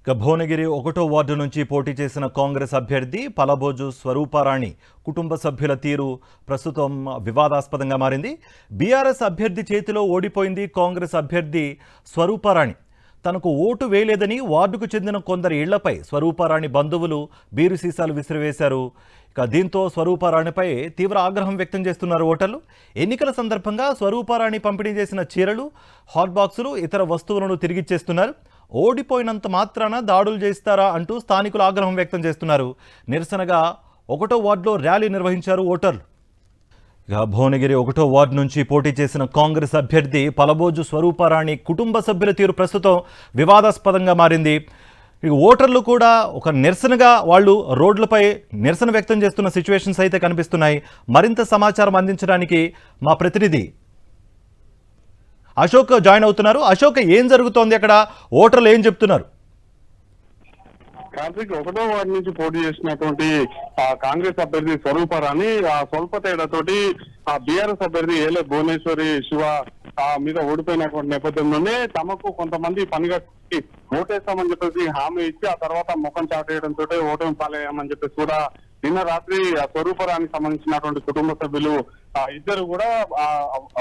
భువనగిరి 1వ వార్డు నుంచి పోటీ చేసిన కాంగ్రెస్ అభ్యర్థి పలబోజు స్వరూపారాణి కుటుంబ సభ్యుల తీరు ప్రస్తుతం వివాదాస్పదంగా మారింది. బీఆర్ఎస్ అభ్యర్థి చేతిలో ఓడిపోయింది కాంగ్రెస్ అభ్యర్థి స్వరూపారాణి. తనకు ఓటు వేయలేదని వార్డుకు చెందిన కొందరి ఇళ్లపై స్వరూపారాణి బంధువులు బీరు సీసాలు విసిరివేశారు. దీంతో స్వరూపారాణిపై తీవ్ర ఆగ్రహం వ్యక్తం చేస్తున్నారు ఓటర్లు. ఎన్నికల సందర్భంగా స్వరూపారాణి పంపిణీ చేసిన చీరలు, హాట్ బాక్సులు, ఇతర వస్తువులను తిరిగిచ్చేస్తున్నారు. ఓడిపోయినంత మాత్రాన దాడులు చేస్తారా అంటూ స్థానికులు ఆగ్రహం వ్యక్తం చేస్తున్నారు. నిరసనగా 1వ వార్డులో ర్యాలీ నిర్వహించారు ఓటర్లు. భువనగిరి 1వ వార్డు నుంచి పోటీ చేసిన కాంగ్రెస్ అభ్యర్థి పలబోజు స్వరూపారాణి కుటుంబ సభ్యుల తీరు ప్రస్తుతం వివాదాస్పదంగా మారింది. ఓటర్లు కూడా ఒక నిరసనగా వాళ్ళు రోడ్లపై నిరసన వ్యక్తం చేస్తున్న సిచ్యువేషన్స్ అయితే కనిపిస్తున్నాయి. మరింత సమాచారం అందించడానికి మా ప్రతినిధి అశోక్ జాయిన్ అవుతున్నారు. అశోక్, ఏం జరుగుతోంది అక్కడ? ఓటర్లు ఏం చెప్తున్నారు? కార్తీక్, 1వ వార్డు నుంచి పోటీ చేసినటువంటి కాంగ్రెస్ అభ్యర్థి స్వరూపారాణి స్వల్ప తేడాతోటి బీఆర్ఎస్ అభ్యర్థి ఏలే భువనేశ్వరి శివ మీద ఓడిపోయినటువంటి నేపథ్యంలోనే తమకు కొంతమంది పనిగట్టి ఓటేస్తామని చెప్పేసి హామీ ఇచ్చి ఆ తర్వాత ముఖం చాటేయడంతో ఓటమి పాలయ్యామని చెప్పేసి కూడా నిన్న రాత్రి స్వరూపారానికి సంబంధించినటువంటి కుటుంబ సభ్యులు ఇద్దరు కూడా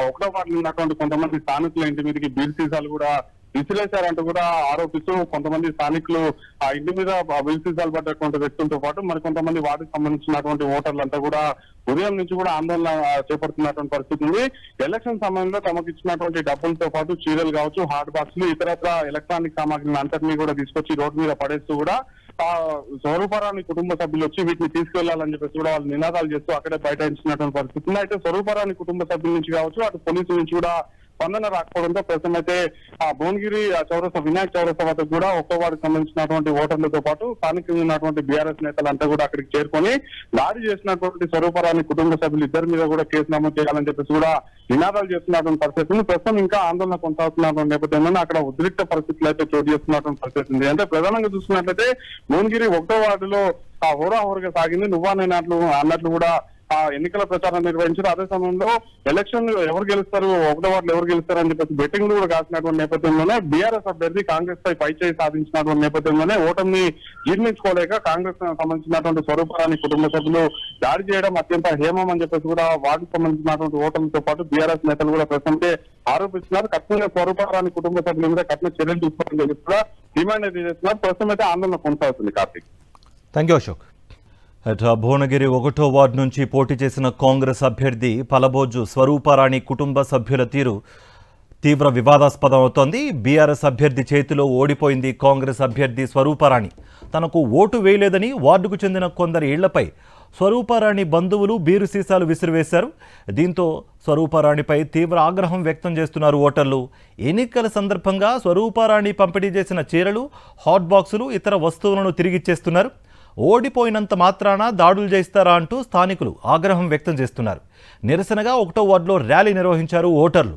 1వ వార్డులో ఉన్నటువంటి కొంతమంది స్థానికుల ఇంటి మీదకి బీర్ సీసాలు కూడా విసిరేశారంటూ కూడా ఆరోపిస్తూ కొంతమంది స్థానికులు ఆ ఇంటి మీద బీర్ సీసాలు పడ్డటువంటి వ్యక్తులతో పాటు మరి కొంతమంది వాటికి సంబంధించినటువంటి ఓటర్లంతా కూడా ఉదయం నుంచి కూడా ఆందోళన చేపడుతున్నటువంటి పరిస్థితి ఉంది. ఎలక్షన్ సమయంలో తమకు ఇచ్చినటువంటి డబ్బులతో పాటు చీరలు కావచ్చు, హాట్ బాక్సులు, ఇతరత్ర ఎలక్ట్రానిక్ సామాగ్రిని అంతటినీ కూడా తీసుకొచ్చి రోడ్డు మీద పడేస్తూ కూడా స్వరూపారాని కుటుంబ సభ్యులు వచ్చి వీటిని తీసుకెళ్లాలని చెప్పేసి కూడా వాళ్ళు నినాదాలు చేస్తూ అక్కడే బైఠాయించినటువంటి పరిస్థితి ఉంది. అయితే స్వరూపారాని కుటుంబ సభ్యుల నుంచి కావచ్చు, అటు పోలీసుల నుంచి కూడా స్పందన రాకపోవడంతో ప్రస్తుతం అయితే భువనగిరి చౌరస్తా, వినాయక చౌరస్తా వద్ద కూడా 1వ వార్డుకు సంబంధించినటువంటి ఓటర్లతో పాటు స్థానికంగా ఉన్నటువంటి బీఆర్ఎస్ నేతలంతా కూడా అక్కడికి చేరుకొని దాడి చేసినటువంటి స్వరూపారాని కుటుంబ సభ్యులు ఇద్దరి మీద కూడా కేసు నమోదు చేయాలని చెప్పేసి కూడా నినాదాలు చేస్తున్నటువంటి పరిస్థితి ఉంది. ప్రస్తుతం ఇంకా ఆందోళన కొనసాగుతున్నటువంటి నేపథ్యంలో అక్కడ ఉద్రిక్త పరిస్థితులు అయితే చోటు చేస్తున్నటువంటి పరిస్థితి ఉంది. అంటే ప్రధానంగా చూసుకున్నట్లయితే భువనగిరి 1వ వార్డులో హోరాహోరుగా సాగింది. అన్నట్లు కూడా ఎన్నికల ప్రచారం నిర్వహించారు. అదే సమయంలో ఎలక్షన్ ఎవరు గెలుస్తారు, 1వ వార్డులో ఎవరు గెలుస్తారు అని చెప్పేసి బెట్టింగ్ కూడా కాసినటువంటి నేపథ్యంలోనే బీఆర్ఎస్ అభ్యర్థి కాంగ్రెస్ పై పైచేయి సాధించినటువంటి నేపథ్యంలోనే ఓటమిని జీర్ణించుకోలేక కాంగ్రెస్ సంబంధించినటువంటి స్వరూపారాని కుటుంబ సభ్యులు దాడి చేయడం అత్యంత హేమం అని చెప్పేసి కూడా వార్డుకు సంబంధించినటువంటి ఓటమితో పాటు బీఆర్ఎస్ నేతలు కూడా ప్రస్తుతం ఆరోపిస్తున్నారు. ఖచ్చితంగా స్వరూపారాని కుటుంబ సభ్యుల మీద కఠిన చర్యలు తీసుకోవాలని చెప్పి కూడా డిమాండ్ అయితే చేస్తున్నారు. ప్రస్తుతం అయితే ఆందోళన కొనసాగుతుంది. Karthik, thank you Ashok. భువనగిరి 1వ వార్డు నుంచి పోటీ చేసిన కాంగ్రెస్ అభ్యర్థి పలబోజు స్వరూపారాణి కుటుంబ సభ్యుల తీరు తీవ్ర వివాదాస్పదం అవుతోంది. బీఆర్ఎస్ అభ్యర్థి చేతిలో ఓడిపోయింది కాంగ్రెస్ అభ్యర్థి స్వరూపారాణి. తనకు ఓటు వేయలేదని వార్డుకు చెందిన కొందరి ఇళ్లపై స్వరూపారాణి బంధువులు బీరు సీసాలు విసిరివేశారు. దీంతో స్వరూపారాణిపై తీవ్ర ఆగ్రహం వ్యక్తం చేస్తున్నారు ఓటర్లు. ఎన్నికల సందర్భంగా స్వరూపారాణి పంపిణీ చేసిన చీరలు, హాట్ బాక్సులు, ఇతర వస్తువులను తిరిగిచ్చేస్తున్నారు. ఓడిపోయినంత మాత్రాన దాడులు చేస్తారా అంటూ స్థానికులు ఆగ్రహం వ్యక్తం చేస్తున్నారు. నిరసనగా 1వ వార్డులో ర్యాలీ నిర్వహించారు ఓటర్లు.